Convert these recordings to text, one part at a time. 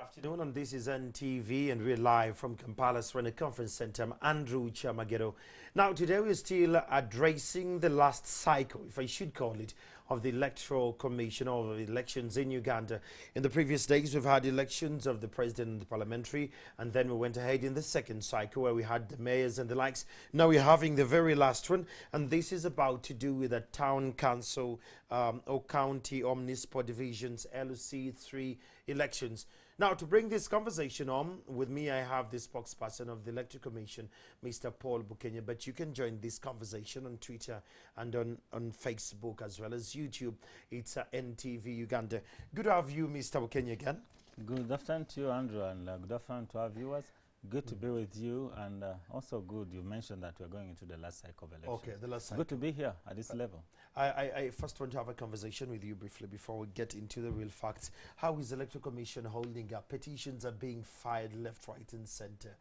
Afternoon, and this is NTV, and we're live from Kampala's Rene Conference Center. I'm Andrew Chamagero. Now, today we're still addressing the last cycle, if I should call it, of the Electoral Commission of elections in Uganda. In the previous days, we've had elections of the president and the parliamentary, and then we went ahead in the second cycle where we had the mayors and the likes. Now we're having the very last one, and this is about to do with the town council or county or municipal divisions, LC3 elections. Now, to bring this conversation on with me, I have the spokesperson of the Electoral Commission, Mr. Paul Bukenya. But you can join this conversation on Twitter and on Facebook as well as YouTube. It's NTV Uganda. Good to have you, Mr. Bukenya, again. Good afternoon to you, Andrew, and good afternoon to our viewers. Good to be with you, and also good you mentioned that we're going into the last cycle of elections. Okay, the last cycle. Good to be here at this level. I first want to have a conversation with you briefly before we get into the real facts. How is the Electoral Commission holding up? Petitions are being filed left, right, and center.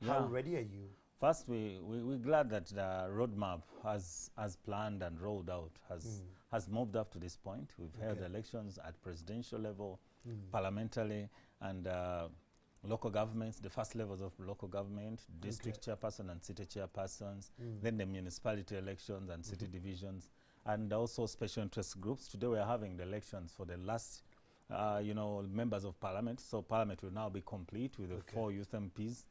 How ready are you? First, we're glad that the roadmap as planned and rolled out has moved up to this point. We've held elections at presidential level, parliamentary, and local governments, the first levels of local government, district chairperson and city chairpersons, then the municipality elections and city divisions, and also special interest groups. Today we are having the elections for the last, members of parliament. So parliament will now be complete with the 4 youth MPs.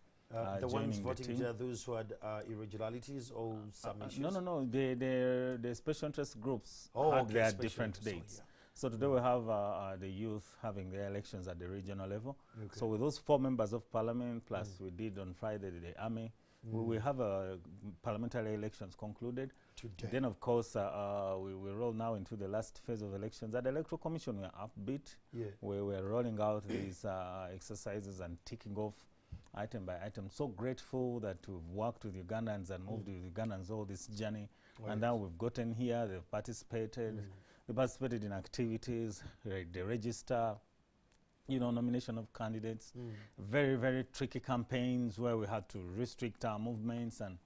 The ones voting there, those who had irregularities or some issues? No. The special interest groups had their different dates. So today we have the youth having their elections at the regional level. So with those 4 members of parliament, plus we did on Friday the army, we have parliamentary elections concluded. Today. Then, of course, we roll now into the last phase of elections. At the Electoral Commission, we're upbeat. We're rolling out these exercises and ticking off item by item. So grateful that we've worked with Ugandans and moved with Ugandans all this journey. And now we've gotten here, they've participated. They participated in activities, the register, nomination of candidates. Very, very tricky campaigns where we had to restrict our movements and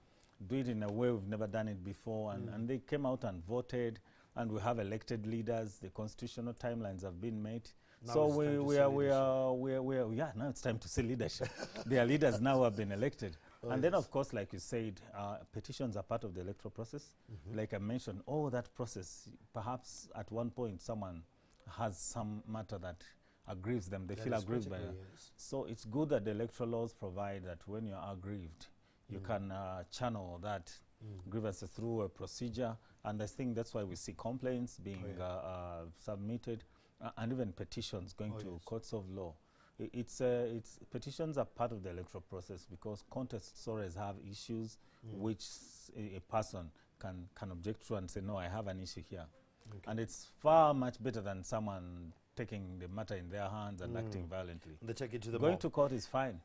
do it in a way we've never done it before. And they came out and voted, and we have elected leaders. The constitutional timelines have been met. Now now it's time to see leadership. Their leaders now have been elected. And then, of course, like you said, petitions are part of the electoral process. Like I mentioned, all that process, perhaps at one point someone has some matter that aggrieves them. They feel aggrieved by it. So it's good that the electoral laws provide that when you're aggrieved, you can channel that grievances through a procedure. And I think that's why we see complaints being submitted and even petitions going to courts of law. It's petitions are part of the electoral process because contests always have issues which a person can object to and say, no, I have an issue here. And it's far much better than someone taking the matter in their hands and acting violently. They take it to the Going to court is fine.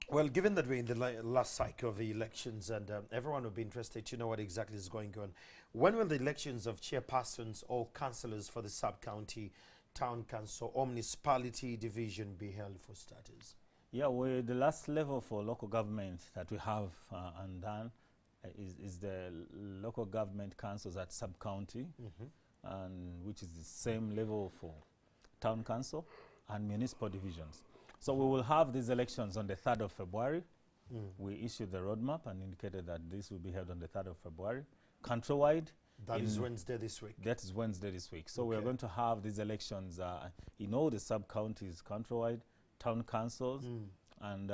Well, given that we're in the last cycle of the elections and everyone will be interested to know what exactly is going on, when will the elections of chairpersons or councillors for the sub-county, town council or municipality division be held for starters? Yeah, the last level for local government that we have undone is the local government councils at sub-county, and which is the same level for town council and municipal divisions. So we will have these elections on the 3rd of February. We issued the roadmap and indicated that this will be held on the 3rd of February. Countrywide. That is Wednesday this week. That is Wednesday this week. So we're going to have these elections in all the sub-counties countrywide, town councils, and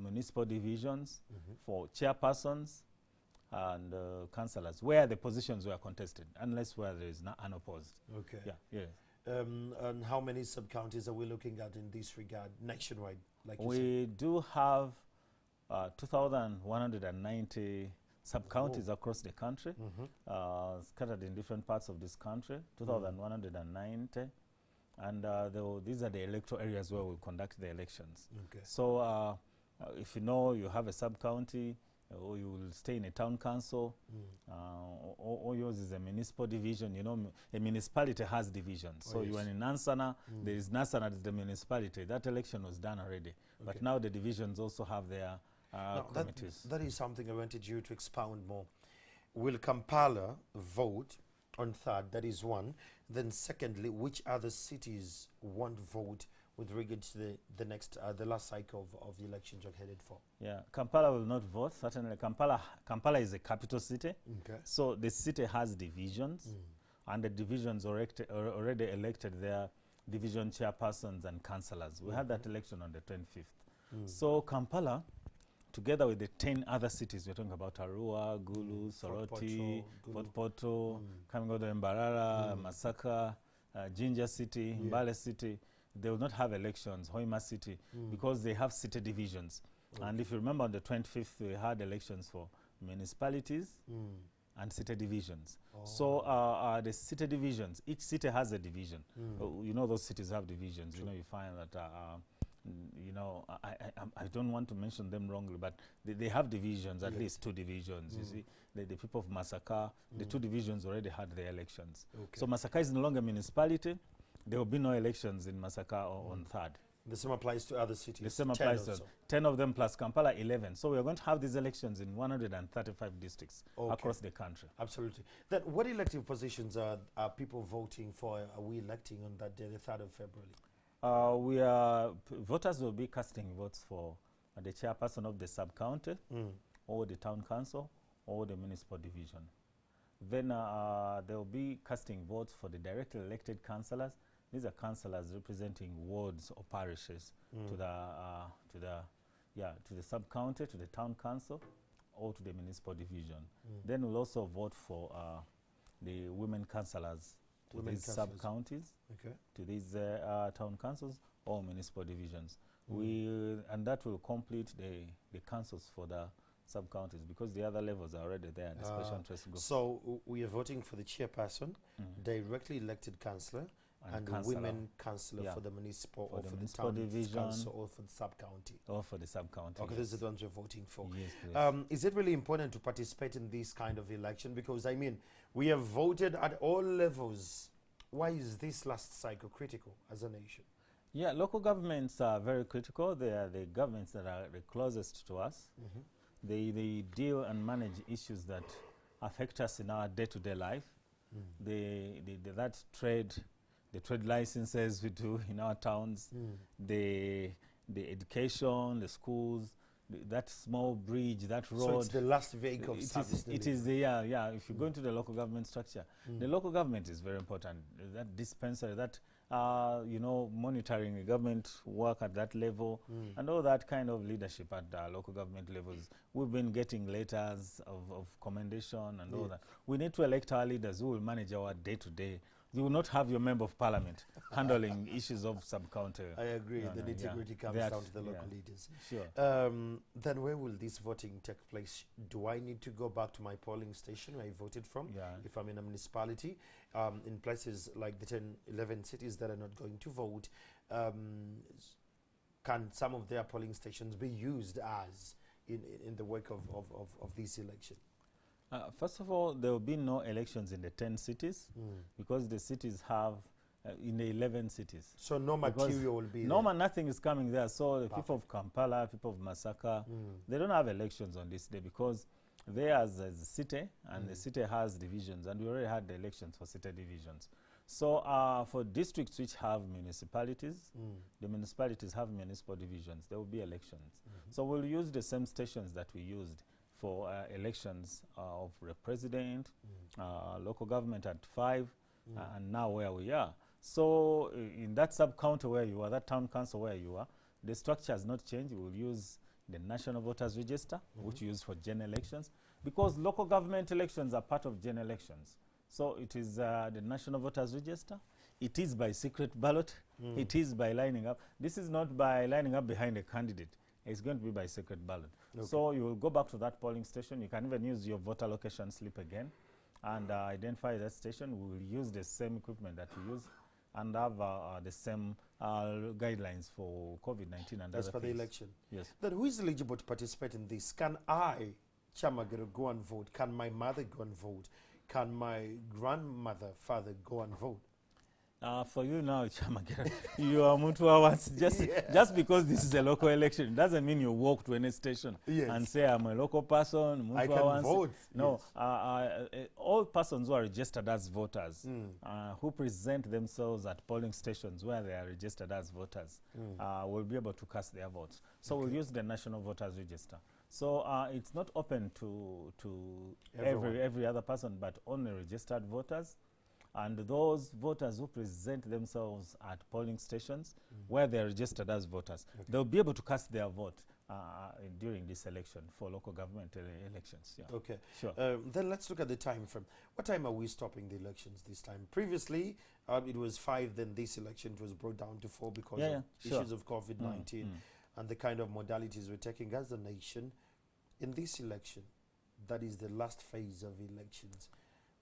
municipal divisions for chairpersons and councillors, where the positions were contested, unless where there is unopposed. Okay. Yeah. And how many sub-counties are we looking at in this regard, nationwide? Like we do have 2,190 sub-counties across the country, scattered in different parts of this country, 2,190. And these are the electoral areas where we'll conduct the elections. So if you have a sub-county, or you will stay in a town council, or yours is a municipal division. A municipality has divisions. So you are in Nansana, there is Nansana, that's the municipality. That election was done already. But now the divisions also have their committees. That is something I wanted you to expound more. Will Kampala vote on 3rd? That is one. Then secondly, which other cities won't vote with regards to the last cycle of the elections you're headed for? Yeah, Kampala will not vote. Certainly, Kampala is a capital city. Okay. So the city has divisions, and the divisions already elected their division chairpersons and councillors. We had that election on the 25th. So Kampala, together with the 10 other cities, we're talking about Arua, Gulu, Soroti, Fort Portal, coming out of Mbarara, Masaka, Jinja City, Mbale City, they will not have elections, Hoima City, because they have city divisions. And if you remember, on the 25th, we had elections for municipalities and city divisions. So the city divisions, each city has a division. You know, those cities have divisions. True. You know, you find that, you know, I don't want to mention them wrongly, but they have divisions, at least 2 divisions. You see, the people of Masaka, the 2 divisions already had their elections. Okay. So Masaka is no longer a municipality. There will be no elections in Masaka on 3rd. The same applies to other cities? The same applies to 10 of them plus Kampala 11. So we are going to have these elections in 135 districts across the country. Absolutely. Then what elective positions are people voting for? Are we electing on that day, the 3rd of February? Voters will be casting votes for the chairperson of the sub-county or the town council or the municipal division. Then they will be casting votes for the directly elected councillors. These are councillors representing wards or parishes to the sub-county, to the town council, or to the municipal division. Then we'll also vote for the women councillors to these sub-counties, to these town councils or municipal divisions. And that will complete the councils for the sub-counties, because the other levels are already there, the special interest groups. So we are voting for the chairperson, directly elected councillor, and women councillor for the municipal or for the town division, council or for the sub-county. Or for the sub-county. Okay, these are the ones you're voting for. Yes, please. Is it really important to participate in this kind of election? Because, I mean, we have voted at all levels. Why is this last cycle critical as a nation? Yeah, local governments are very critical. They are the governments that are the closest to us. They deal and manage issues that affect us in our day-to-day life. That trade, the trade licenses we do in our towns, the education, the schools, that small bridge, that road. So it's the last vehicle of service. It is the, if you go into the local government structure, the local government is very important. That dispensary, that, you know, monitoring the government work at that level, and all that kind of leadership at local government levels. We've been getting letters of commendation and all that. We need to elect our leaders who will manage our day-to-day. You will not have your member of parliament handling issues of sub-county. I agree. The nitty-gritty comes down to the local leaders. Sure. Then where will this voting take place? Do I need to go back to my polling station where I voted from? If I'm in a municipality, in places like the 11 cities that are not going to vote, can some of their polling stations be used as in the work of this election? First of all, there will be no elections in the 10 cities because the cities have in the 11 cities. So no material will be there? Nothing is coming there. So the people of Kampala, people of Masaka, they don't have elections on this day because they as a city, and the city has divisions, and we already had the elections for city divisions. So for districts which have municipalities, the municipalities have municipal divisions, there will be elections. So we'll use the same stations that we used for elections of the president, local government at 5, and now where we are. So in that sub-county where you are, that town council where you are, the structure has not changed. We will use the National Voters Register, which we use for general elections, because local government elections are part of general elections. So it is the National Voters Register. It is by secret ballot. It is by lining up. This is not by lining up behind a candidate. It's going to be by secret ballot. So you will go back to that polling station. You can even use your voter location slip again and identify that station. We will use the same equipment that we use and have the same guidelines for COVID-19 and that's for the election. Yes. Then who is eligible to participate in this? Can I, Chamagero, go and vote? Can my mother go and vote? Can my father go and vote? For you now, Chamagera, you are Mutuawans. Just because this is a local election doesn't mean you walk to any station and say, I'm a local person, I can vote. No, all persons who are registered as voters, who present themselves at polling stations where they are registered as voters, will be able to cast their votes. So we'll use the National Voters Register. So it's not open to every other person, but only registered voters. And those voters who present themselves at polling stations where they're registered as voters, they'll be able to cast their vote during this election for local government elections. Yeah. Okay. Sure. Then let's look at the time frame. What time are we stopping the elections this time? Previously, it was 5, then this election was brought down to 4 because of issues of COVID-19 and the kind of modalities we're taking as a nation. In this election, that is the last phase of elections,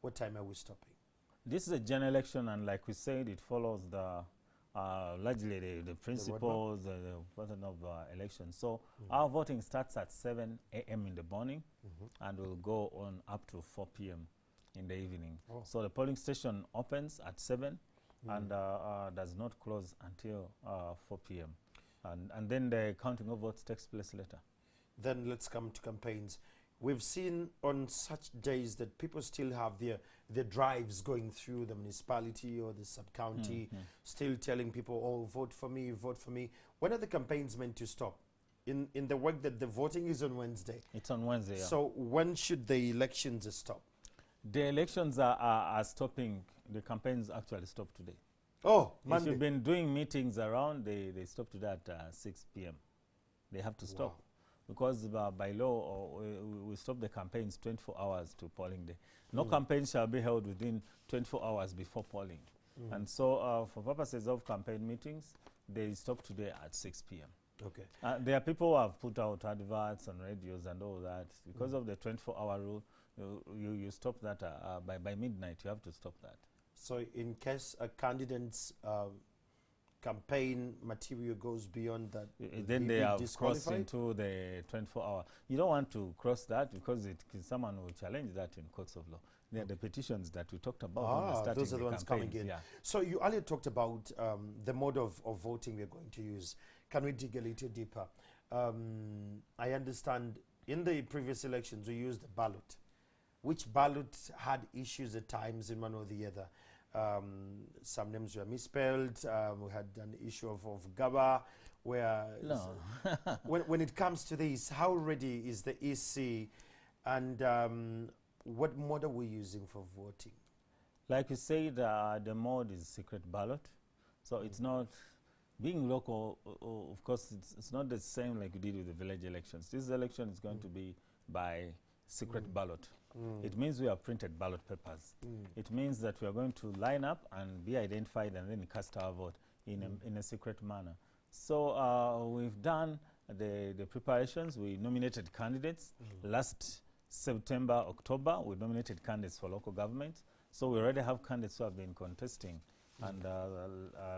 what time are we stopping? This is a general election, and like we said, it follows the largely the principles, the pattern of elections. So our voting starts at 7 a.m. in the morning and will go on up to 4 p.m. in the evening. So the polling station opens at 7 and does not close until 4 p.m. And then the counting of votes takes place later. Then let's come to campaigns. We've seen on such days that people still have their drives going through the municipality or the sub-county, still telling people, oh, vote for me, vote for me. When are the campaigns meant to stop? In the work that the voting is on Wednesday. It's on Wednesday, yeah. So when should the elections stop? The elections are stopping. The campaigns actually stop today. Oh, Monday. If you've been doing meetings around, they stop today at 6 p.m. They have to stop. Because by law, we stop the campaigns 24 hours to polling day. No campaign shall be held within 24 hours before polling. And so for purposes of campaign meetings, they stop today at 6 p.m. Okay. There are people who have put out adverts on radios and all that. Because of the 24-hour rule, you stop that by midnight. You have to stop that. So in case a candidate's campaign material goes beyond that, then they have crossed into the 24-hour. You don't want to cross that because someone will challenge that in courts of law. They are the petitions that we talked about. Those are the ones coming in. Yeah. So you earlier talked about the mode of voting we're going to use. Can we dig a little deeper? I understand in the previous elections we used the ballot. Which ballot had issues at times in one or the other. Some names were misspelled. We had an issue of GABA, where when it comes to this, how ready is the EC, and what mode are we using for voting? Like you said, the mode is secret ballot, so it's not being local. Of course, it's not the same like we did with the village elections. This election is going to be by secret ballot. It means we have printed ballot papers. It means that we are going to line up and be identified and then cast our vote in a secret manner. So we've done the preparations. We nominated candidates. Last September, October, we nominated candidates for local government. So we already have candidates who have been contesting and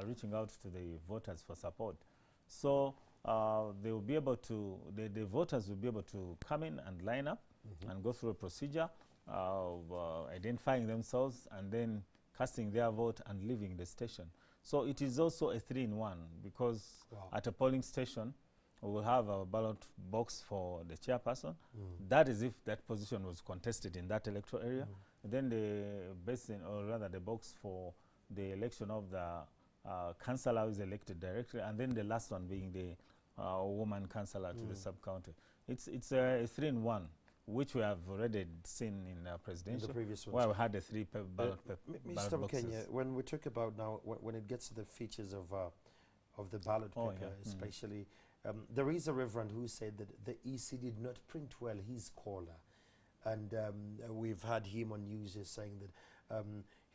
reaching out to the voters for support. So they will be able to, the voters will be able to come in and line up and go through a procedure of identifying themselves and then casting their vote and leaving the station. So it is also a 3-in-1 because at a polling station, we will have a ballot box for the chairperson. That is if that position was contested in that electoral area. Then the basin, or rather the box for the election of the councillor who is elected directly, and then the last one being the woman councillor to the sub-county. It's a 3-in-1, which we have already seen in presidential, where we had the 3 ballot Mr. boxes. Kenya, when we talk about now, when it gets to the features of the ballot paper, especially, there is a reverend who said that the EC did not print well his caller, and we've had him on news saying that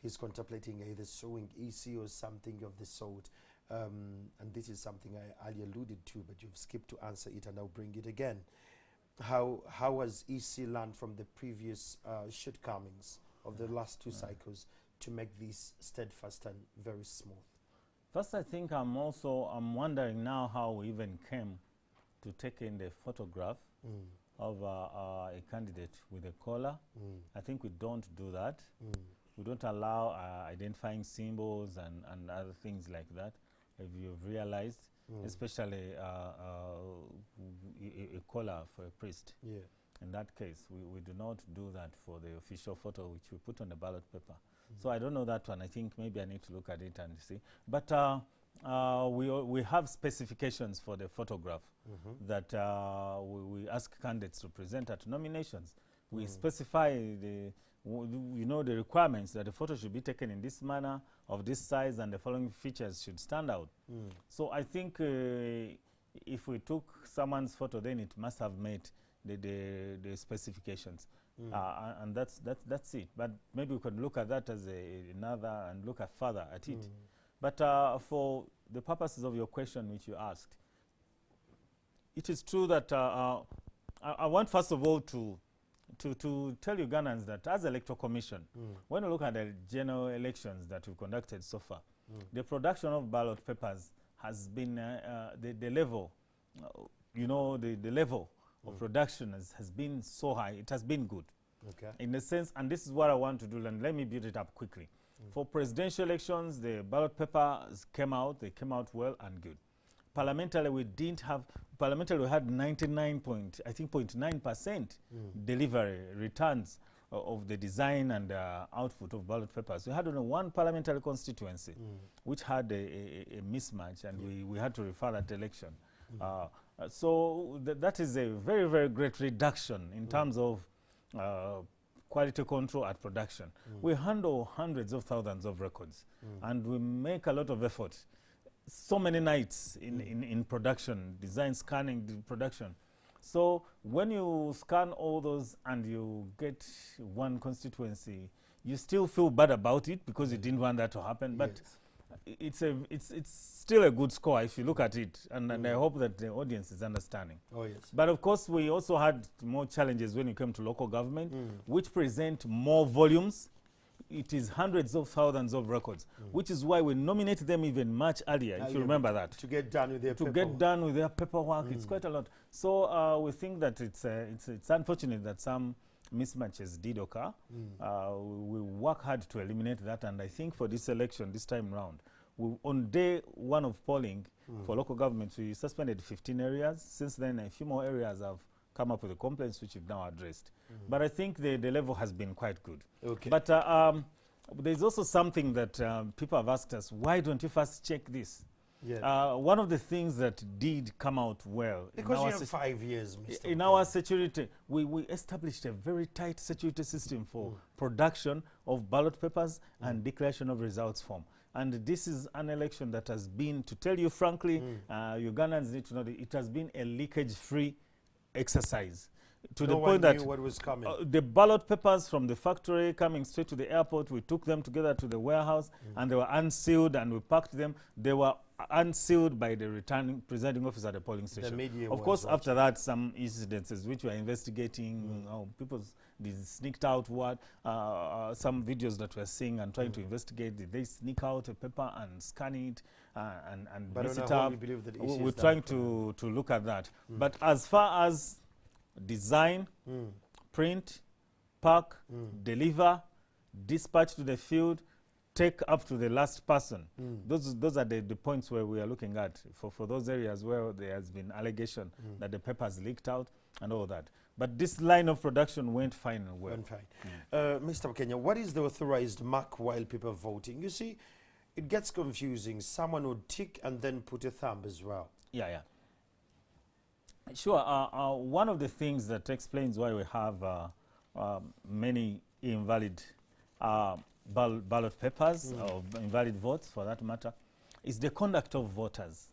he's contemplating either suing EC or something of the sort. And this is something I alluded to, but you've skipped to answer it, and I'll bring it again. How has EC learned from the previous shortcomings of the last 2 cycles to make this steadfast and very smooth? First, I think I'm wondering now how we even came to take in the photograph of a candidate with a collar. I think we don't do that. We don't allow identifying symbols and other things like that, if you've realized, especially a collar for a priest. Yeah. In that case, we do not do that for the official photo, which we put on the ballot paper. So I don't know that one. I think maybe I need to look at it and see. But we have specifications for the photograph that we ask candidates to present at nominations. We specify the the requirements that the photo should be taken in this manner, of this size, and the following features should stand out. So I think if we took someone's photo, then it must have met the specifications. And that's it. But maybe we could look at that as another and look at further at it. But for the purposes of your question which you asked, it is true that I want first of all to tell Ugandans that as Electoral Commission, when we look at the general elections that we've conducted so far, the production of ballot papers has been the level, the level of production has been so high. It has been good. Okay. In a sense, and this is what I want to do, and let me build it up quickly. For presidential elections, the ballot papers came out. They came out well and good. Parliamentary, we didn't have. Parliamentary, we had 99.9% delivery returns of the design and output of ballot papers. We had only one parliamentary constituency which had a mismatch, and we had to refer that election. So that is a very, very great reduction in terms of quality control at production. We handle hundreds of thousands of records, and we make a lot of effort. So many nights in production, design, scanning, the production. So when you scan all those and you get one constituency, you still feel bad about it because you didn't want that to happen. But it's still a good score if you look at it, and I hope that the audience is understanding. Oh yes. But of course, we also had more challenges when it came to local government, which present more volumes. It is hundreds of thousands of records, which is why we nominate them even much earlier, if you remember that. To get done with their paperwork. To get done with their paperwork, it's quite a lot. So we think that it's unfortunate that some mismatches did occur. We work hard to eliminate that, and I think for this election, this time round, on day one of polling for local governments, we suspended 15 areas. Since then, a few more areas have come up with the complaints which we've now addressed. But I think the level has been quite good. Okay. But there's also something that people have asked us, why don't you first check this? Yeah. One of the things that did come out well... Because you have 5 years, Mr. In our security, we established a very tight security system for production of ballot papers and declaration of results form. And this is an election that has been, to tell you frankly, Ugandans need to know that it has been a leakage-free exercise. To the point that what was coming. The ballot papers from the factory coming straight to the airport, we took them together to the warehouse, and they were unsealed, and we packed them. They were unsealed by the returning presiding officer at the polling station. The media of course, after that, some incidences which we are investigating, people sneaked out some videos that we're seeing and trying to investigate. Did they sneak out a paper and scan it and mix it up? We're trying to look at that. But as far as design, print, pack, deliver, dispatch to the field, take up to the last person. Those are the points where we are looking at for those areas where there has been allegation that the papers leaked out and all that. But this line of production went fine and well. Went fine. Mr. Kenya, what is the authorized mark while people are voting? You see, it gets confusing. Someone would tick and then put a thumb as well. Yeah. Sure. One of the things that explains why we have many invalid ballot papers or invalid votes, for that matter, is the conduct of voters.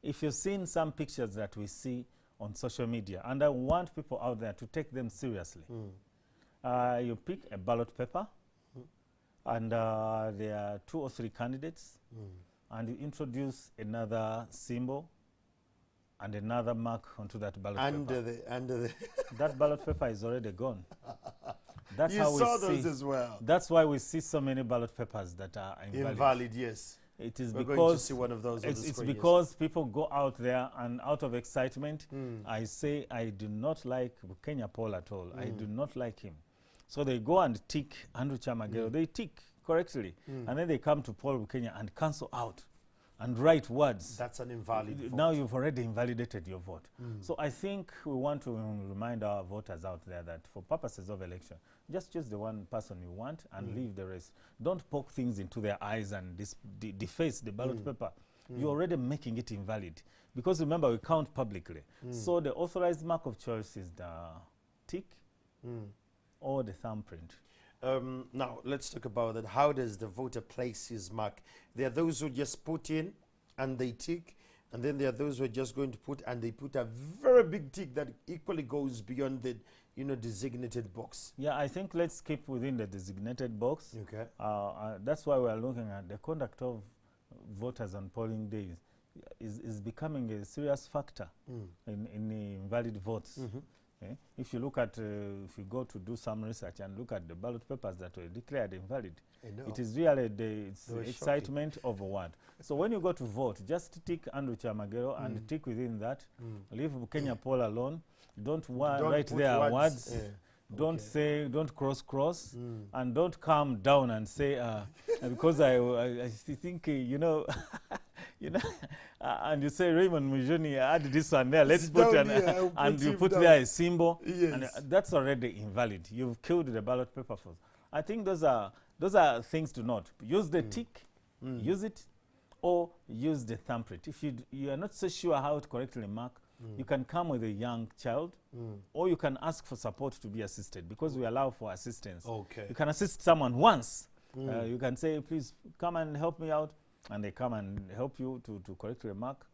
If you've seen some pictures that we see on social media, and I want people out there to take them seriously, you pick a ballot paper, and there are 2 or 3 candidates, and you introduce another symbol and another mark onto that ballot paper. That ballot paper is already gone. That's how we saw those as well. That's why we see so many ballot papers that are invalid. Yes. It is We're because going to see one of those it's because people go out there and out of excitement, I say I do not like Kenya Paul at all. I do not like him. So they go and tick Andrew Chamagero. They tick correctly. And then they come to Paul Bukenya and cancel out and write words. That's an invalid vote. Now you've already invalidated your vote. So I think we want to remind our voters out there that for purposes of election, just choose the one person you want and leave the rest. Don't poke things into their eyes and deface the ballot paper. You're already making it invalid. Because remember, we count publicly. So the authorized mark of choice is the tick or the thumbprint. Now, let's talk about that. How does the voter place his mark? There are those who just put in and they tick, and then there are those who are just going to put and they put a very big tick that equally goes beyond the designated box. Yeah, I think let's keep within the designated box. Okay. That's why we're looking at the conduct of voters on polling days is becoming a serious factor in the invalid votes. If you look at, if you go to do some research and look at the ballot papers that were declared invalid, it is really the excitement of a word. So when you go to vote, just tick Andrew Chamagero and tick within that. Leave Kenya Paul alone. Don't write their words. Don't say, don't cross, and don't calm down and say, because I think, and you say Raymond Mujoni, add this one there, let's put and you put there a symbol, and that's already invalid. You've killed the ballot paper for. I think those are things to note. Use the tick, use it, or use the thumbprint. If you are not so sure how to correctly mark, you can come with a young child, or you can ask for support to be assisted, because we allow for assistance. Okay. You can assist someone once. You can say, please come and help me out, and they come and help you to correctly mark,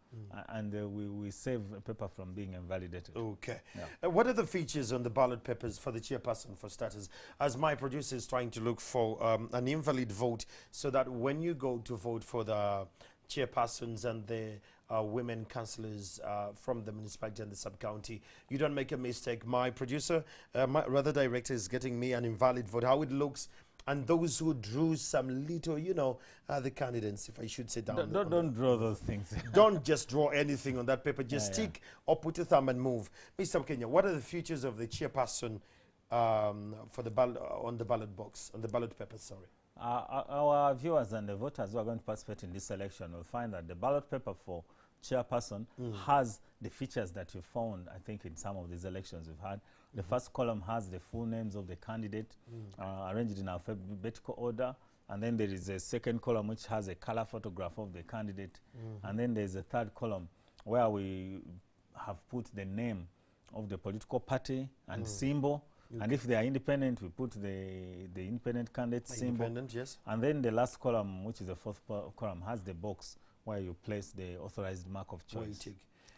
and we save a paper from being invalidated. Okay. Yeah. What are the features on the ballot papers for the chairperson, for starters? As my producer is trying to look for an invalid vote, so that when you go to vote for the chairpersons and the women councillors from the municipality and the sub-county, you don't make a mistake. My producer, my director, is getting me an invalid vote, how it looks, and those who drew some little, the candidates, if I should say down. Don't draw those things. Don't just draw anything on that paper. Just stick or put a thumb and move. Mr. Kenya, what are the features of the chairperson for the on the ballot box, on the ballot paper, sorry? Our viewers and the voters who are going to participate in this election will find that the ballot paper for chairperson has the features that you found, I think, in some of these elections we've had. The first column has the full names of the candidate arranged in alphabetical order. And then there is a second column which has a color photograph of the candidate. And then there's a third column where we have put the name of the political party and symbol. And if they are independent, we put the independent candidate symbol. Independent, yes. And then the last column, which is the fourth column, has the box where you place the authorized mark of choice.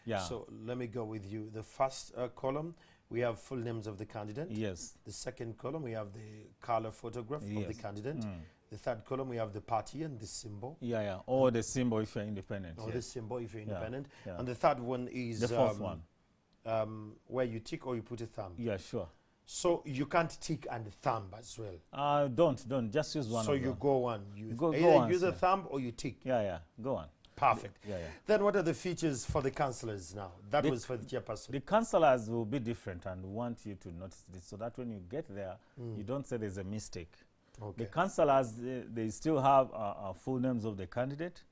Yeah. So let me go with you. The first column, we have full names of the candidate. Yes. The second column, we have the color photograph of the candidate. The third column, we have the party and the symbol. Yeah. Or the symbol if you're independent. Or the symbol if you're independent. And the third one is the fourth one, where you tick or you put a thumb. Yeah, sure. So you can't tick and thumb as well. Don't. Just use one. So you go on. You use a thumb or you tick. Yeah. Go on. Perfect. Yeah. Then what are the features for the councillors now? That was for the chairperson. The councillors will be different, and we want you to notice this so that when you get there, you don't say there's a mistake. Okay. The councillors, they still have full names of the candidate,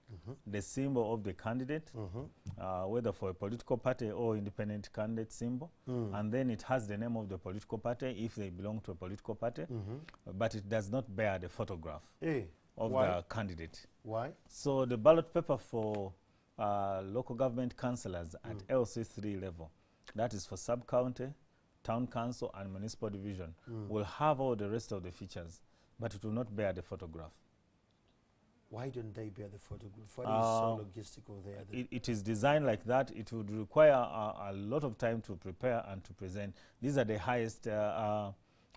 the symbol of the candidate, whether for a political party or independent candidate symbol, and then it has the name of the political party if they belong to a political party, but it does not bear the photograph of the candidate. Why? So the ballot paper for local government councillors at LC3 level, that is for sub-county, town council and municipal division, will have all the rest of the features, but it will not bear the photograph. Why don't they bear the photograph? What is so logistical there? It is designed like that. It would require a lot of time to prepare and to present. These are the highest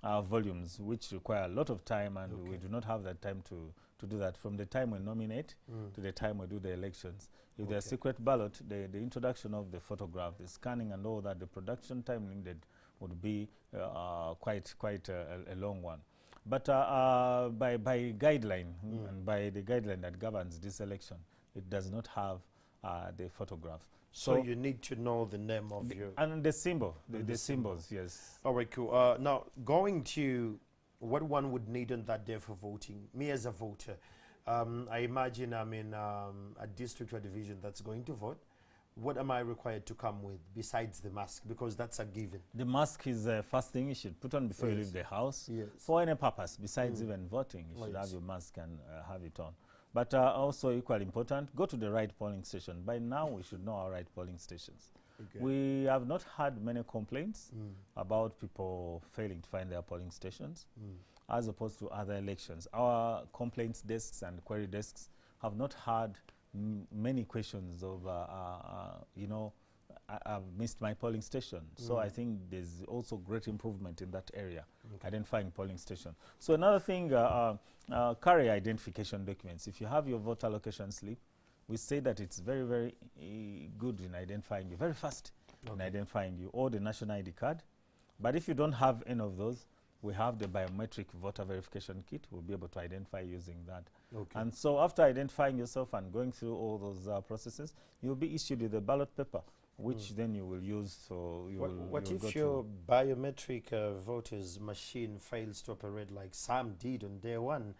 volumes, which require a lot of time, and we do not have that time to do that from the time we nominate to the time we do the elections. If there's a secret ballot, the introduction of the photograph, the scanning and all that, the production time needed would be quite a long one. But by guideline and by the guideline that governs this election, it does not have the photograph. So you need to know the name of your... And the symbol, the symbols, yes. All right, cool. Now, going to what one would need on that day for voting. Me as a voter, I imagine I'm in a district or division that's going to vote. What am I required to come with besides the mask? Because that's a given. The mask is the first thing you should put on before you leave the house. Yes. For any purpose, besides even voting, you should have your mask and have it on. But also equally important, go to the right polling station. By now, we should know our right polling stations. Okay. We have not had many complaints about people failing to find their polling stations, as opposed to other elections. Our complaints desks and query desks have not had many questions of, you know, I've missed my polling station. So I think there's also great improvement in that area, identifying polling station. So another thing, carry identification documents. If you have your voter location slip, we say that it's very, very good in identifying you, very fast in identifying you, or the national ID card. But if you don't have any of those, we have the biometric voter verification kit. We'll be able to identify using that. And so after identifying yourself and going through all those processes, you'll be issued with a ballot paper, which then you will use. So you what if your biometric voter's machine fails to operate like Sam did on day one?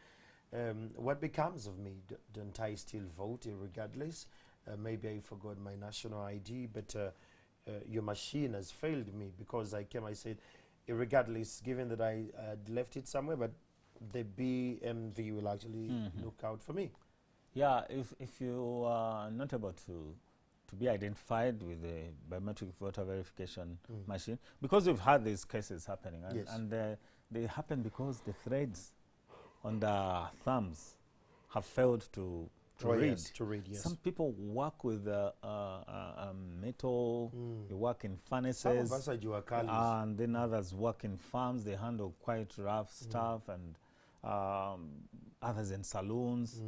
What becomes of me? Don't I still vote regardless? Maybe I forgot my national ID, but your machine has failed me because I said, regardless, given that I had left it somewhere, but the BMV will actually look out for me. Yeah, if you are not able to be identified with the biometric voter verification machine, because we've had these cases happening, and they happen because the threads on the thumbs have failed to read. Some people work with metal, they work in furnaces. Some of us are and then others work in farms. They handle quite rough stuff, and others in saloons,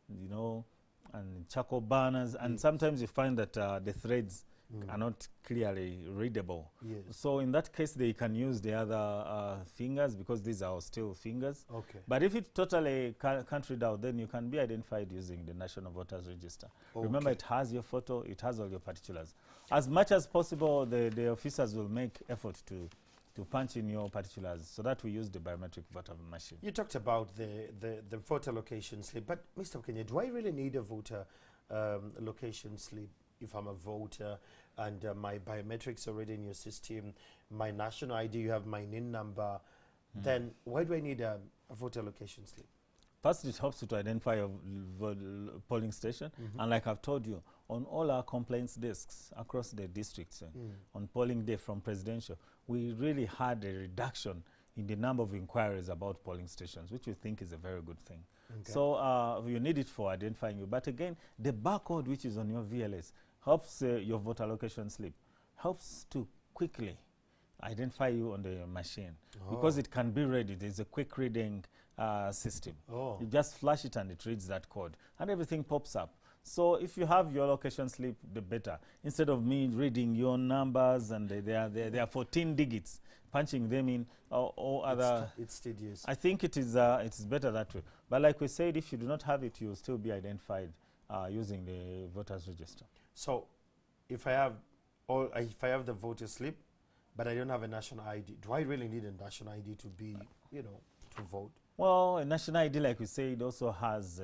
you know, and charcoal burners. And sometimes you find that the threads are not clearly readable. So in that case, they can use the other fingers, because these are still fingers. But if it's totally can't read out, then you can be identified using the National Voters Register. Remember, it has your photo, it has all your particulars. As much as possible, the officers will make effort to punch in your particulars, so that we use the biometric voter machine. You talked about the voter location slip, but Mr. Kenya, do I really need a voter location slip if I'm a voter and my biometrics already in your system, my national ID, you have my NIN number, then why do I need a voter location slip? First, it helps you to identify your polling station. And like I've told you, on all our complaints desks across the districts, on polling day from presidential, we really had a reduction in the number of inquiries about polling stations, which we think is a very good thing. So you need it for identifying you. But again, the barcode which is on your VLS helps your voter location slip, helps to quickly identify you on the machine, because it can be read. There's a quick reading system. You just flash it and it reads that code, and everything pops up. So if you have your location slip, the better. Instead of me reading your numbers, and there are 14 digits, punching them in, or other. It's tedious. I think it is better that way. But like we said, if you do not have it, you will still be identified using the voters register. So if I have the voter slip, but I don't have a national ID, do I really need a national ID to be, to vote? Well, a national ID, like we say, it also has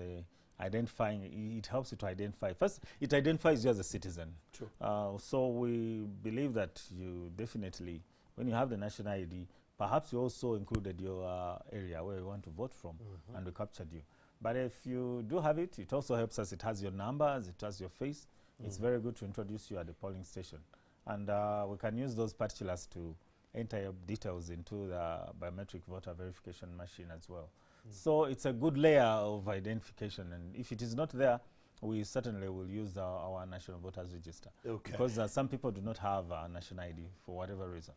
identifying. It helps you to identify. First, it identifies you as a citizen. True. So we believe that you definitely, when you have the national ID, perhaps you also included your area where you want to vote from, and we captured you. But if you do have it, it also helps us. It has your numbers, it has your face. It's very good to introduce you at the polling station. And we can use those particulars to enter your details into the biometric voter verification machine as well. So it's a good layer of identification. And if it is not there, we certainly will use our National Voters Register. Because some people do not have a national ID for whatever reason.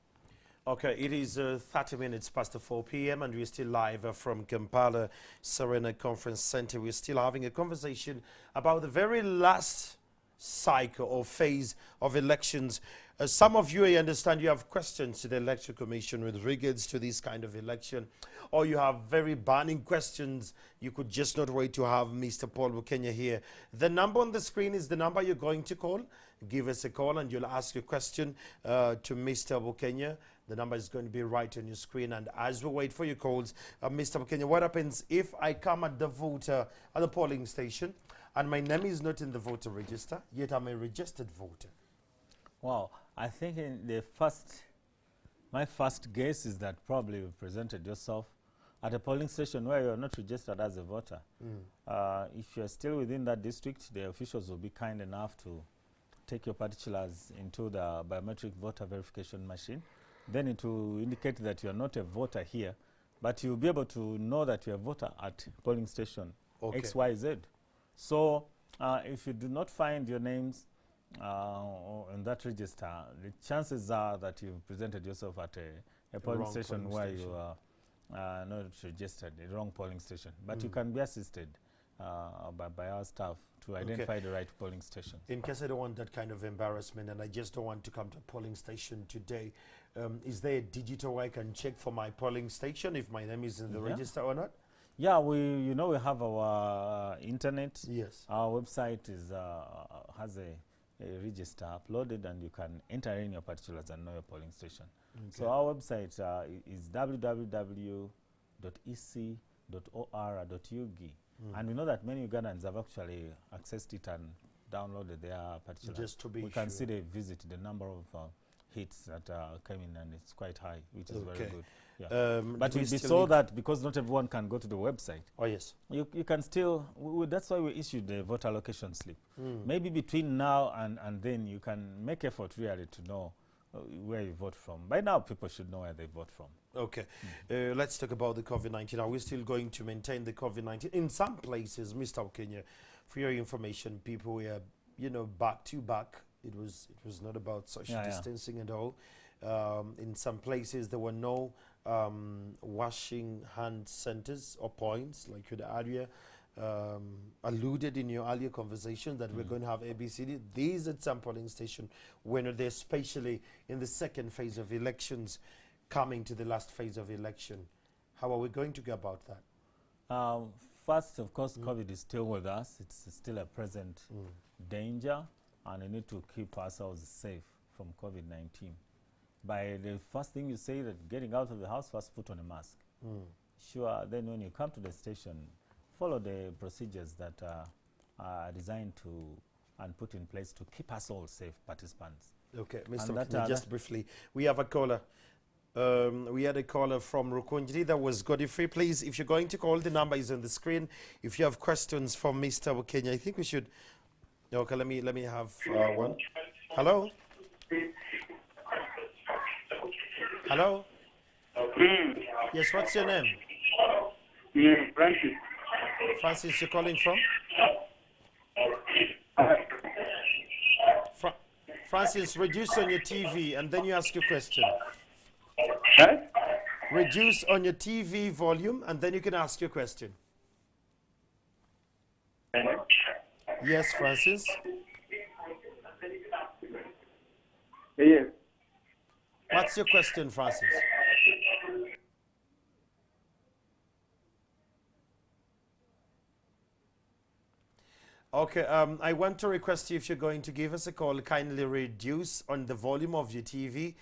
Okay, it is 30 minutes past 4 p.m. and we're still live from Kampala Serena Conference Center. We're still having a conversation about the very last cycle or phase of elections. Some of you, I understand, you have questions to the Electoral Commission with regards to this kind of election, or you have very burning questions. You could just not wait to have Mr. Paul Bukenya here. The number on the screen is the number you're going to call. Give us a call and you'll ask your question to Mr. Bukenya. The number is going to be right on your screen. And as we wait for your calls, Mr. Bukenya, what happens if I come at the voter, at the polling station, and my name is not in the voter register, yet I'm a registered voter? Wow, I think my first guess is that probably you presented yourself at a polling station where you're not registered as a voter. If you're still within that district, the officials will be kind enough to take your particulars into the biometric voter verification machine. Then it will indicate that you're not a voter here, but you'll be able to know that you're a voter at polling station XYZ. So if you do not find your names in that register, the chances are that you've presented yourself at a polling station where you are not registered, the wrong polling station. But you can be assisted by our staff to identify the right polling station. In case I don't want that kind of embarrassment and I just don't want to come to a polling station today, is there a digital way I can check for my polling station if my name is in the register or not? Yeah, we have our internet. Yes. Our website has a register uploaded, and you can enter in your particulars and know your polling station. So our website is www.ec.or.ug. And we know that many Ugandans have actually accessed it and downloaded their particulars. Just to be we can see the number of hits that came in, and it's quite high, which is very good. Yeah. But we saw that because not everyone can go to the website. Oh, yes. You can still, that's why we issued the voter allocation slip. Maybe between now and then you can make effort really to know where you vote from. By now, people should know where they vote from. Okay. Let's talk about the COVID-19. Are we still going to maintain the COVID-19? In some places, Mr. Bukenya, for your information, people were, back to back. It was not about social distancing at all. In some places, there were no washing hand centers or points, like you earlier alluded in your earlier conversation that we're going to have ABCD. These at some polling station, when they're especially in the second phase of elections, coming to the last phase of election. How are we going to go about that? First, of course, COVID is still with us. It's still a present danger, and we need to keep ourselves safe from COVID-19. By the first thing you say, that getting out of the house, first put on a mask. Sure, then when you come to the station, follow the procedures that are designed to and put in place to keep us all safe participants. Okay, Mr. Bukenya, just briefly, we have a caller. We had a caller from Rukunjiri. That was Godfrey. Please, if you're going to call, the number is on the screen. If you have questions for Mr. Bukenya, I think we should. Okay, let me have one. Hello. Hello. Yes, what's your name? Francis. Francis, you're calling from? Francis, reduce on your TV and then you ask your question. Huh? Reduce on your TV volume and then you can ask your question. Yes, Francis. Yes. What's your question, Francis? Okay, I want to request you, if you're going to give us a call, kindly reduce on the volume of your TV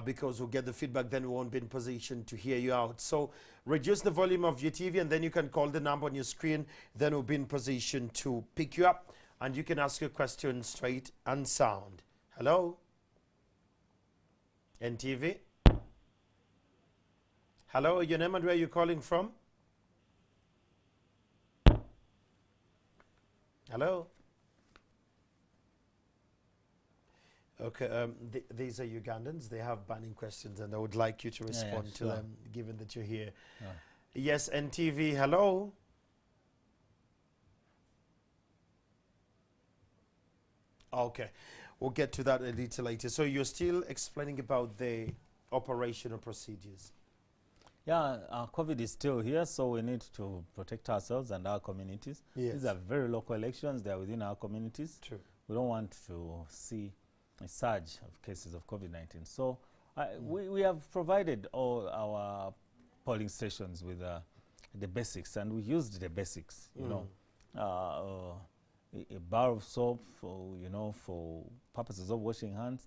because we'll get the feedback, then we won't be in position to hear you out. So reduce the volume of your TV and then you can call the number on your screen, then we'll be in position to pick you up and you can ask your question straight and sound. Hello? NTV? Hello, your name and where you're calling from? Hello? Okay, these are Ugandans. They have burning questions and I would like you to respond to them, given that you're here. Yes, NTV, hello? Okay, we'll get to that a little later. So you're still explaining about the operational procedures. Yeah, COVID is still here, so we need to protect ourselves and our communities. Yes. These are very local elections. They are within our communities. True. we don't want to see a surge of cases of COVID-19. So we have provided all our polling stations with the basics, and we used the basics, you know, a bar of soap for, you know, for purposes of washing hands,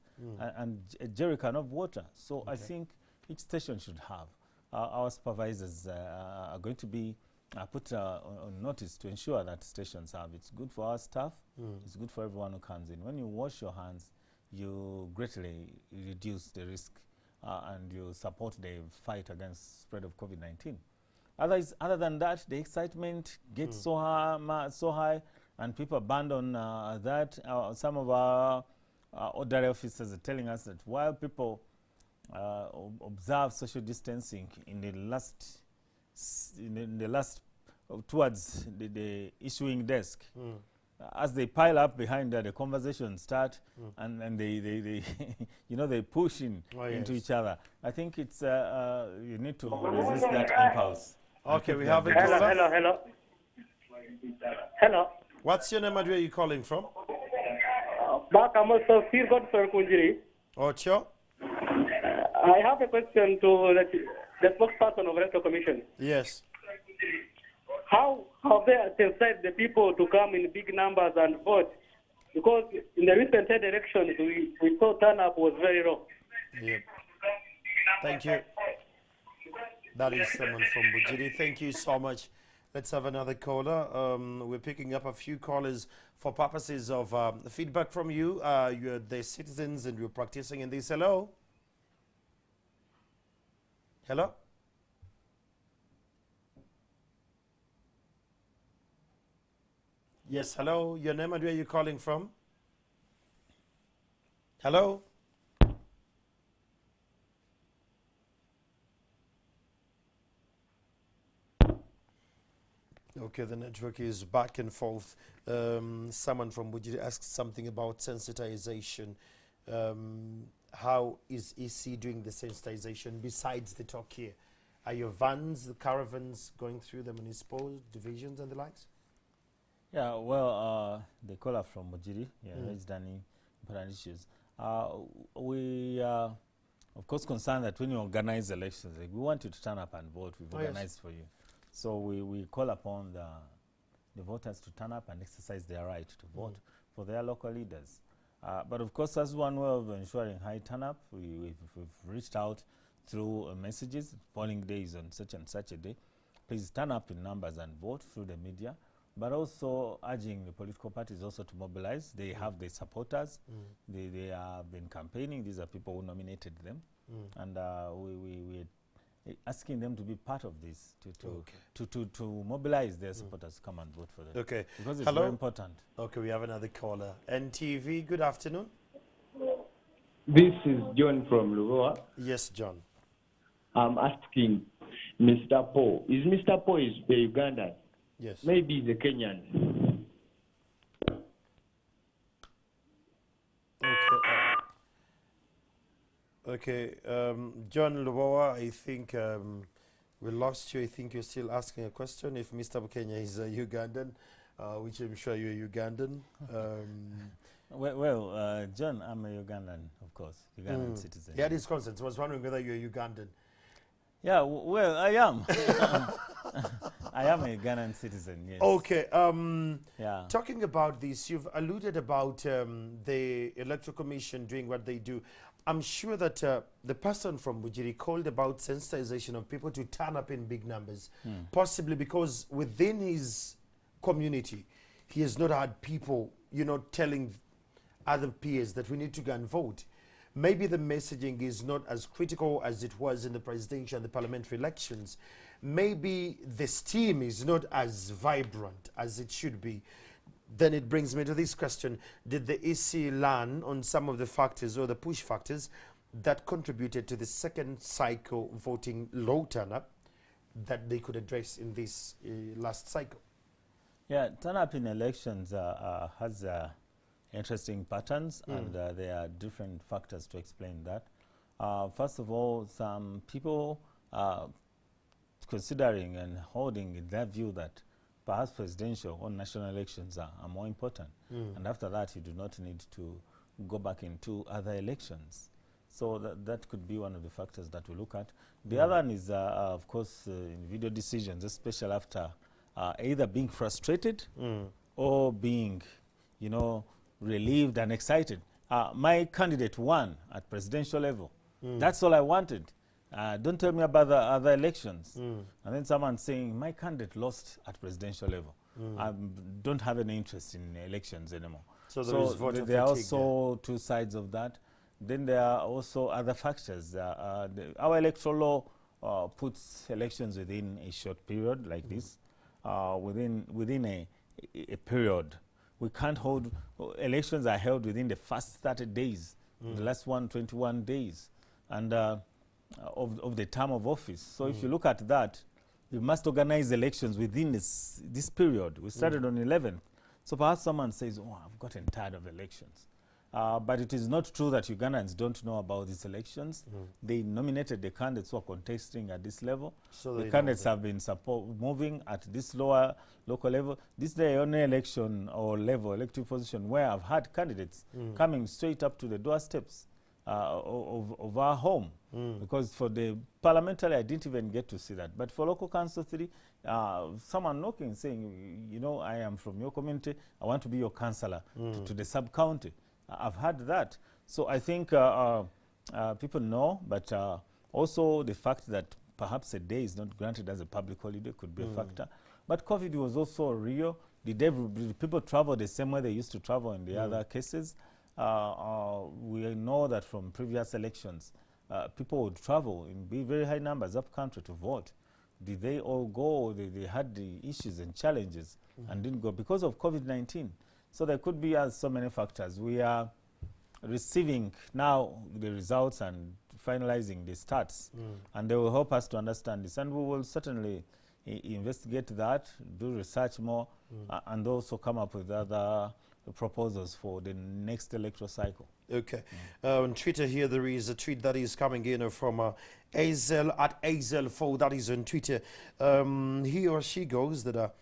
and a jerry can of water. So I think each station should have. Our supervisors are going to be put on notice to ensure that stations have. It's good for our staff. It's good for everyone who comes in. When you wash your hands, you greatly reduce the risk and you support the fight against spread of COVID-19. Other than that, the excitement gets so high, and people abandon that. Some of our orderly officers are telling us that while people observe social distancing in the last towards the issuing desk, as they pile up behind the conversations start, and they you know, they push into each other. I think it's you need to resist that impulse. Okay, we have a Hello. What's your name and where are you calling from? Ocho? I have a question to the spokesperson of the Electoral Commission. Yes. How have they sensitized the people to come in big numbers and vote? Because in the recent head elections, we saw turn-up was very low. Yep. Thank you. That is someone from Bujiri. Thank you so much. Let's have another caller. We're picking up a few callers for purposes of feedback from you. You're the citizens and you're practicing in this. Hello? Hello? Yes, hello. Your name and where are you calling from? Hello? Okay, the network is back and forth. Someone from Bujiri asked something about sensitization. How is EC doing the sensitization besides the talk here? Are your vans, the caravans, going through the municipal divisions and the likes? Yeah, well, the caller from Bujiri raised any important issues. We are, of course, concerned that when you organize elections, like, we want you to turn up and vote. We've organized for you. So we call upon the voters to turn up and exercise their right to vote for their local leaders. But of course, as one way of ensuring high turn-up, we've reached out through messages. Polling day is on such and such a day. Please turn up in numbers and vote through the media. But also urging the political parties also to mobilize. They have their supporters. They have been campaigning. These are people who nominated them. And we're asking them to be part of this, to mobilize their supporters to come and vote for them. Okay. Because it's very important. Okay, we have another caller. NTV, good afternoon. This is John from Lugoa. Yes, John. I'm asking Mr. Paul. Is Mr. Paul is a Ugandan? Yes. Maybe he's a Kenyan. Okay, John Lubowa, I think we lost you. I think you're still asking a question if Mr. Bukenya is a Ugandan, which I'm sure you're Ugandan. Well, John, I'm a Ugandan, of course, Ugandan citizen. He had his consent. I was wondering whether you're Ugandan. Yeah, well, I am. I am a Ugandan citizen, yes. Okay, yeah. Talking about this, you've alluded about the Electoral Commission doing what they do. I'm sure that the person from Bujiri called about sensitization of people to turn up in big numbers, possibly because within his community, he has not had people, you know, telling other peers that we need to go and vote. Maybe the messaging is not as critical as it was in the presidential and the parliamentary elections. Maybe the steam is not as vibrant as it should be. Then it brings me to this question. Did the EC learn on some of the factors or the push factors that contributed to the second cycle voting low turn-up that they could address in this last cycle? Yeah, turn-up in elections has interesting patterns, and there are different factors to explain that. First of all, some people considering and holding their view that perhaps presidential or national elections are more important. And after that, you do not need to go back into other elections. So that could be one of the factors that we look at. The other one is, of course, individual decisions, especially after either being frustrated or being, you know, relieved and excited. My candidate won at presidential level. That's all I wanted. Don't tell me about the other elections. And then someone saying, my candidate lost at presidential level. I don't have any interest in elections anymore. So there are also two sides of that. Then there are also other factors. Our electoral law puts elections within a short period like this, within a period. We can't hold, elections are held within the first 30 days, the last 21 days, and of the term of office. So if you look at that, we must organize elections within this period. We started on 11th. So perhaps someone says, oh, I've gotten tired of elections. But it is not true that Ugandans don't know about these elections. They nominated the candidates who are contesting at this level. So the candidates have been moving at this lower local level. This is the only election or level, elective position, where I've had candidates coming straight up to the doorsteps of our home. Because for the parliamentary, I didn't even get to see that. But for local council 3, someone knocking saying, you know, I am from your community, I want to be your councillor to the sub-county. I've had that. So I think people know, but also the fact that perhaps a day is not granted as a public holiday could be a factor. But COVID was also real. Did people travel the same way they used to travel in the other cases? We know that from previous elections, people would travel in very high numbers up country to vote. Did they all go? They had the issues and challenges and didn't go because of COVID-19. So there could be so many factors. We are receiving now the results and finalizing the stats, and they will help us to understand this. And we will certainly investigate that, do research more, and also come up with other proposals for the next electoral cycle. Okay. On Twitter here, there is a tweet that is coming in from Azel at Azel4. That is on Twitter. He or she goes that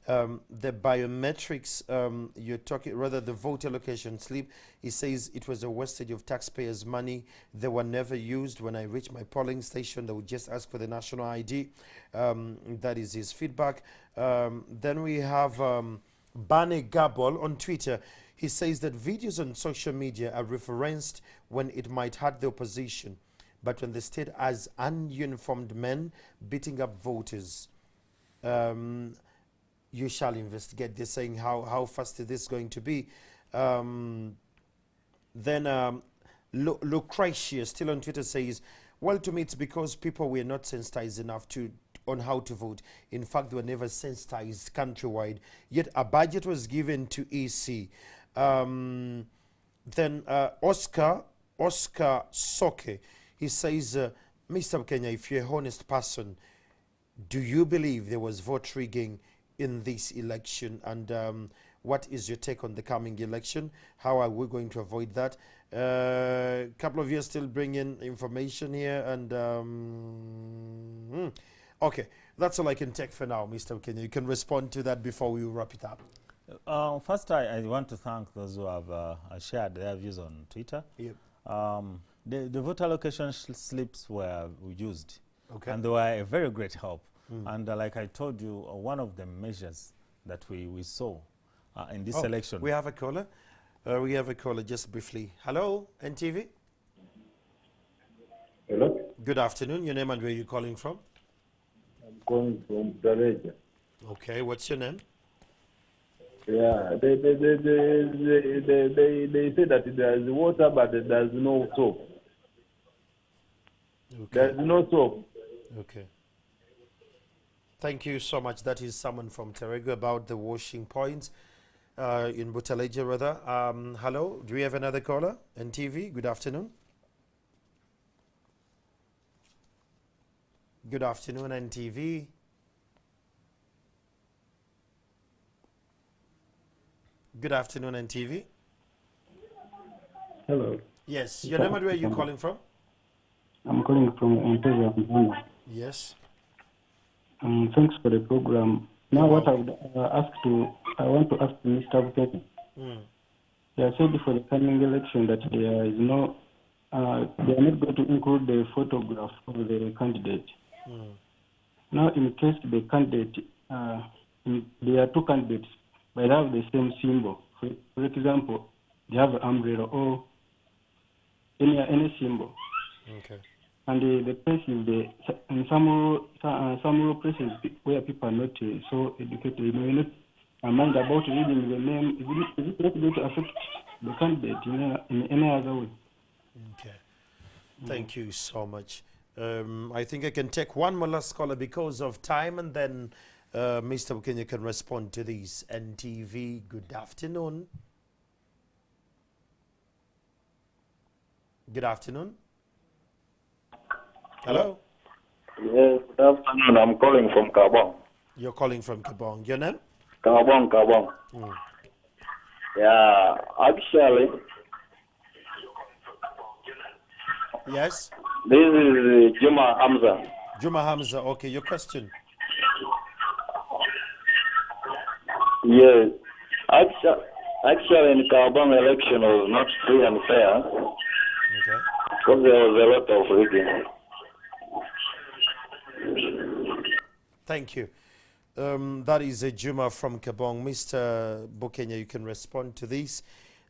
the biometrics, you're talking, rather the voter location slip, he says it was a wastage of taxpayers' money. They were never used. When I reached my polling station, they would just ask for the national ID. That is his feedback. Then we have Bane Gabol on Twitter. He says that videos on social media are referenced when it might hurt the opposition, but when the state has ununiformed men beating up voters, you shall investigate. They're saying how fast is this going to be. Then Lucretia, still on Twitter, says, well, to me it's because people were not sensitized enough on how to vote. In fact, they were never sensitized countrywide. Yet a budget was given to EC. Then Oscar Soke, he says, Mr. Kenya, if you're a honest person, do you believe there was vote rigging in this election? And what is your take on the coming election? How are we going to avoid that? A couple of you still bringing information here. And okay, that's all I can take for now, Mr. Kenya. You can respond to that before we wrap it up. First, I want to thank those who have shared their views on Twitter. Yep. The voter location slips were used, okay, and they were a very great help. And like I told you, one of the measures that we saw in this election. We have a caller. We have a caller just briefly. Hello, NTV. Hello. Good afternoon. Your name and where are you calling from? I'm calling from Daraja. Okay, what's your name? Yeah, they say that there's water, but there's no soap. Okay. There's no soap. Okay. Thank you so much. That is someone from Terego about the washing points in Butaleja, rather. Hello, do we have another caller? NTV, good afternoon. Good afternoon, NTV. Good afternoon, NTV. Hello. Yes, your name and where are you calling from? I'm calling from Ontario. Yes. Thanks for the program. Now, what I would I want to ask Mr. Bukeke. They have said for the coming election that there is no, they are not going to include the photograph of the candidate. Now, in case the candidate, there are two candidates, but they have the same symbol. For example, they have an umbrella or any symbol. Okay. And the place is in some rural places where people are not so educated, you know, not mind about reading the name. Is it not going to affect the candidate in any other way? Okay. Thank you so much. I think I can take one more last caller because of time, and then Mr. Bukenya can respond to these. NTV, good afternoon. Good afternoon. Hello? Yes, good afternoon. I'm calling from Kabong. You're calling from Kabong. Your name? Kabong. Yeah, actually. Yes? This is Juma Hamza. Juma Hamza, okay, your question. Yes. Actually, in Kabong election was not free and fair. Okay. Because there was a lot of rigging. Thank you. That is a Juma from Kabong. Mr. Bukenya, you can respond to this.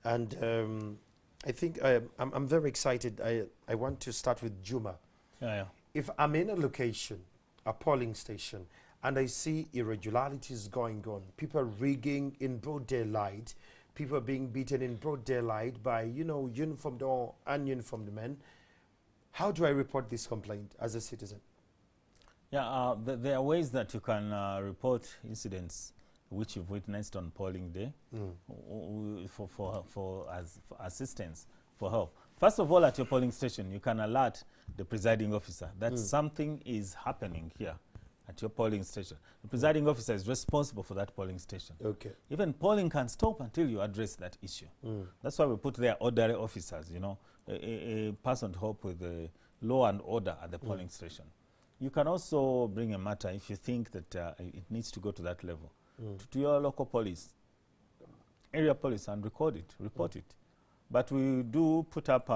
And I think I'm very excited. I want to start with Juma. Yeah. If I'm in a location, a polling station, and I see irregularities going on, people rigging in broad daylight, people being beaten in broad daylight by, uniformed or ununiformed men, how do I report this complaint as a citizen? Yeah, there are ways that you can report incidents which you've witnessed on polling day for assistance, for help. First of all, at your polling station, you can alert the presiding officer that something is happening here at your polling station. The presiding officer is responsible for that polling station. Okay. Even polling can stop until you address that issue. That's why we put there orderly officers, a person to help with the law and order at the polling station. You can also bring a matter if you think that it needs to go to that level to your local police, area police, and report it. But we do put up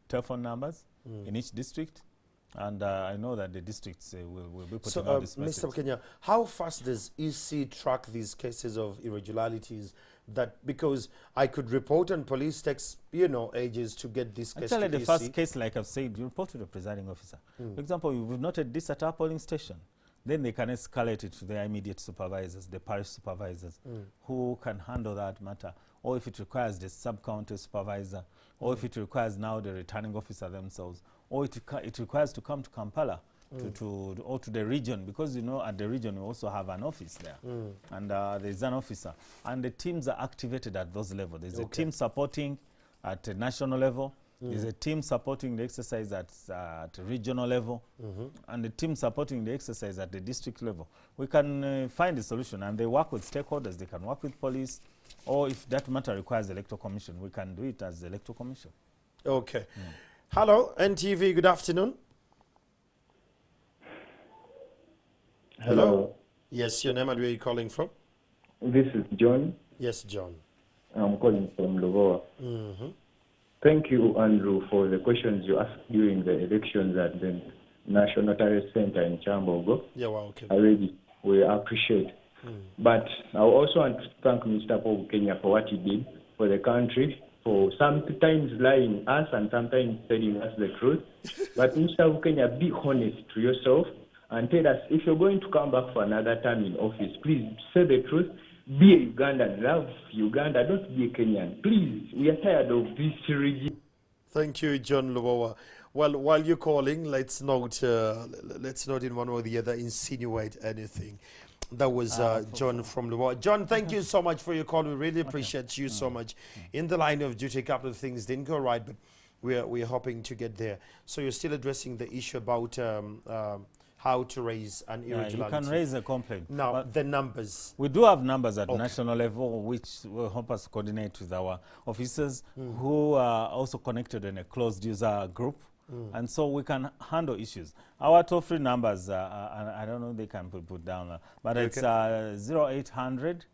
telephone numbers in each district, and I know that the districts will be putting out this message. Mr. Kenya, how fast does EC track these cases of irregularities? That because I could report and police takes ages to get this case. Actually, to the EC. first case, like I've said, you report to the presiding officer. For example, we've noted this at our polling station. Then they can escalate it to their immediate supervisors, the parish supervisors, who can handle that matter. Or if it requires the sub-county supervisor, or if it requires now the returning officer themselves, or it requires to come to Kampala or to the region, because at the region we also have an office there, and there's an officer, and the teams are activated at those levels. There's a team supporting at the national level, there's a team supporting the exercise at regional level, and the team supporting the exercise at the district level. We can find a solution, and they work with stakeholders. They can work with police, or if that matter requires the electoral commission, we can do it as the electoral commission. Okay. Hello, NTV, good afternoon. Hello. Yes, your name and where are you calling from? This is John. Yes, John. I'm calling from Logoa. Thank you, Andrew, for the questions you asked during the elections at the National Terrorist Center in Chambogo. Yeah, well, okay. We appreciate. But I also want to thank Mr. Paul Kenya for what he did for the country, for sometimes lying us and sometimes telling us the truth. But Mr. Kenya, be honest to yourself and tell us, if you're going to come back for another term in office, please say the truth. Be a Ugandan, love Uganda, don't be a Kenyan. Please, we are tired of this regime. Thank you, John Lubowa. Well, while you're calling, let's not in one way or the other insinuate anything. That was John from Lubowa. John, thank you so much for your call. We really appreciate you so much. In the line of duty, a couple of things didn't go right, but we're hoping to get there. So you're still addressing the issue about how to raise an irregularity. You can raise a complaint. Now, the numbers. We do have numbers at national level, which will help us coordinate with our officers who are also connected in a closed user group And so we can handle issues. Our toll-free numbers, I don't know, they can put down, but it's 0800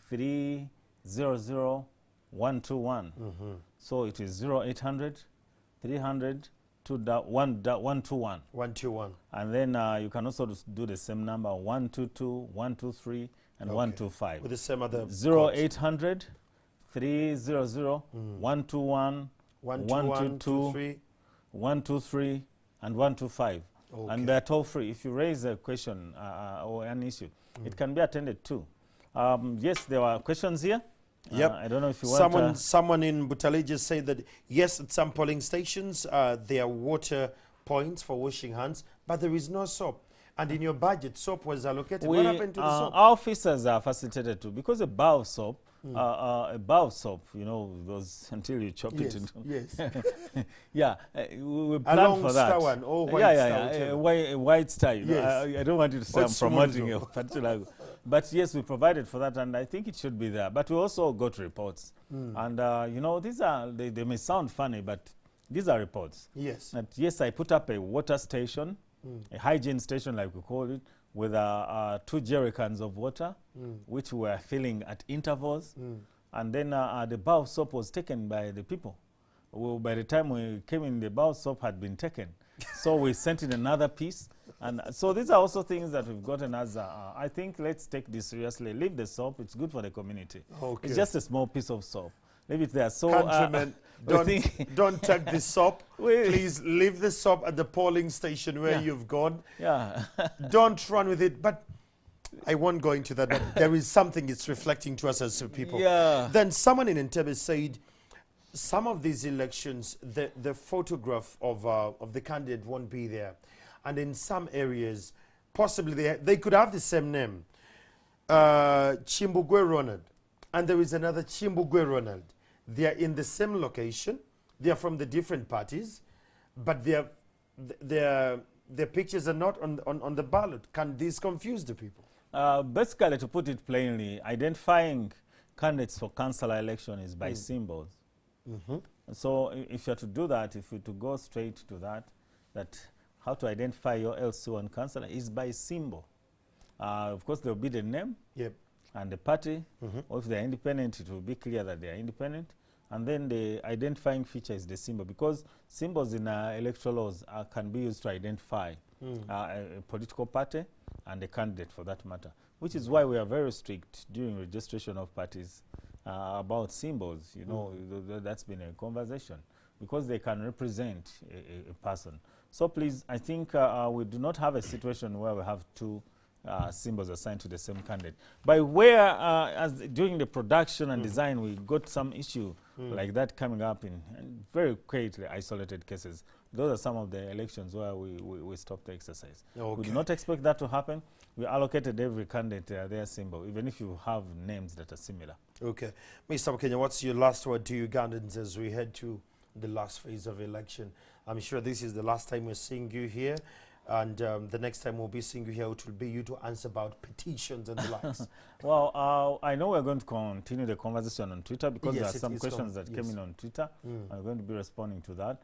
300 121. So it is 0800 300 121. 121. And then you can also do the same number 122, 123, and 125. With the same other 0800 300 121, 122, 123, and 125. And they're toll free. If you raise a question or an issue, it can be attended to. Yes, there were questions here. Yep. I don't know if you want someone in Butali just said that yes, at some polling stations there are water points for washing hands, but there is no soap. And in your budget, soap was allocated. What happened to the soap? Our officers are facilitated too, because a bar of soap, you know, those until you chop it into. Yes. Yeah, we plan for that. One, or white white style. Yes. I don't want you to say I'm promoting a particular. But yes, we provided for that, and I think it should be there. But we also got reports. And, you know, these are, they may sound funny, but these are reports. Yes. That, yes, I put up a water station, a hygiene station, like we call it, with 2 jerry cans of water, which we were filling at intervals. And then the bar of soap was taken by the people. Well, by the time we came in, the bar of soap had been taken. So we sent in another piece. And so these are also things that we've gotten as, I think let's take this seriously. Leave the soap. It's good for the community. Okay. It's just a small piece of soap. Leave it there. So, countrymen, don't take the soap. Please leave the soap at the polling station where you've gone. Yeah. Don't run with it. But I won't go into that. But there is something it's reflecting to us as people. Yeah. Then someone in Entebbe said, some of these elections, the photograph of the candidate won't be there. And in some areas, possibly they could have the same name. Chimbugwe Ronald. And there is another Chimbugwe Ronald. They are in the same location. They are from the different parties. But their pictures are not on the ballot. Can this confuse the people? Basically, to put it plainly, identifying candidates for councillor election is by symbols. So if you are to do that, if you to go straight to that how to identify your LC1 councillor is by symbol. Of course, there will be the name and the party. Or if they are independent, it will be clear that they are independent. And then the identifying feature is the symbol, because symbols in electoral laws can be used to identify a political party and a candidate for that matter, which is why we are very strict during registration of parties about symbols. You know, that's been a conversation, because they can represent a person. So please, I think we do not have a situation where we have 2 symbols assigned to the same candidate. But where, as during the production and design, we got some issue like that coming up in very greatly isolated cases. Those are some of the elections where we stopped the exercise. We do not expect that to happen. We allocated every candidate their symbol, even if you have names that are similar. Okay. Mr. Mkenya, what's your last word to Ugandans as we head to the last phase of election? I'm sure this is the last time we're seeing you here. And the next time we'll be seeing you here, it will be you to answer about petitions and the likes. Well, I know we're going to continue the conversation on Twitter, because there are some questions that came in on Twitter. I'm going to be responding to that.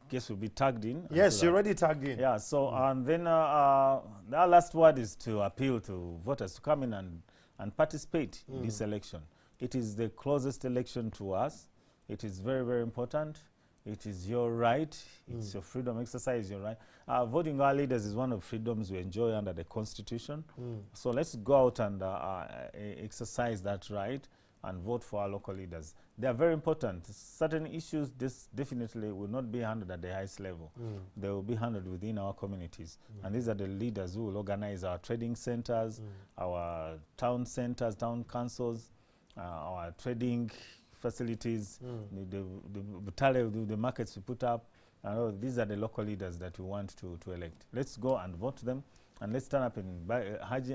Guess we'll be tagged in. Yes, you're already tagged in. Yeah, so and then our last word is to appeal to voters to come in and participate in this election. It is the closest election to us. It is very, very important. It is your right. It's your freedom. Exercise your right. Voting our leaders is one of the freedoms we enjoy under the Constitution. So let's go out and exercise that right and vote for our local leaders. They are very important. Certain issues definitely will not be handled at the highest level. They will be handled within our communities. And these are the leaders who will organize our trading centers, our town centers, town councils, our trading facilities, the markets we put up. These are the local leaders that we want to elect. Let's go and vote them, and let's turn up in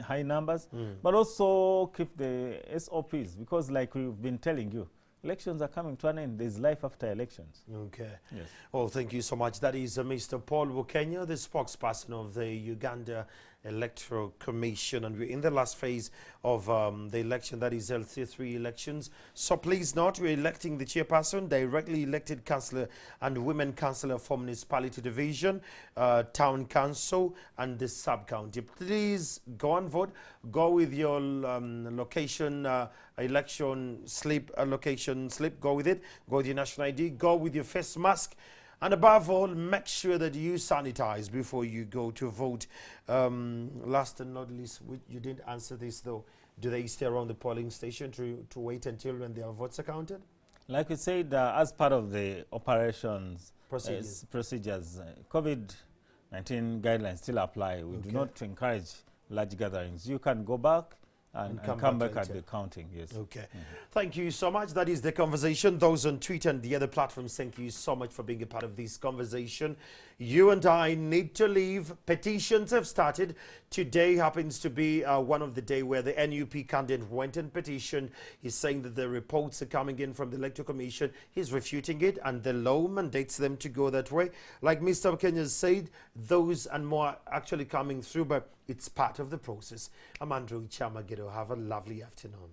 high numbers, but also keep the SOPs, because like we've been telling you, elections are coming to an end. There's life after elections. Okay. Yes. Well, thank you so much. That is Mr. Paul Bukenya, the spokesperson of the Uganda Electoral Commission, and we're in the last phase of the election, that is LC3 elections. So please note, we're electing the chairperson, directly elected councillor and women councillor for municipality division, town council, and the sub-county. Please go and vote. Go with your location election slip, location slip. Go with it. Go with your national ID. Go with your face mask. And above all, make sure that you sanitize before you go to vote. Last and not least, you didn't answer this though. Do they stay around the polling station to wait until when their votes are counted? Like we said, as part of the operations procedures, COVID-19 guidelines still apply. We do not encourage large gatherings. You can go back and come back at the counting, yes. Okay. Thank you so much. That is the conversation. Those on Twitter and the other platforms, thank you so much for being a part of this conversation. You and I need to leave. Petitions have started. Today happens to be one of the day where the NUP candidate went and petitioned. He's saying that the reports are coming in from the Electoral Commission. He's refuting it, and the law mandates them to go that way. Like Mr. Kenya said, those and more are actually coming through, but it's part of the process. I'm Andrew Chamagero. Have a lovely afternoon.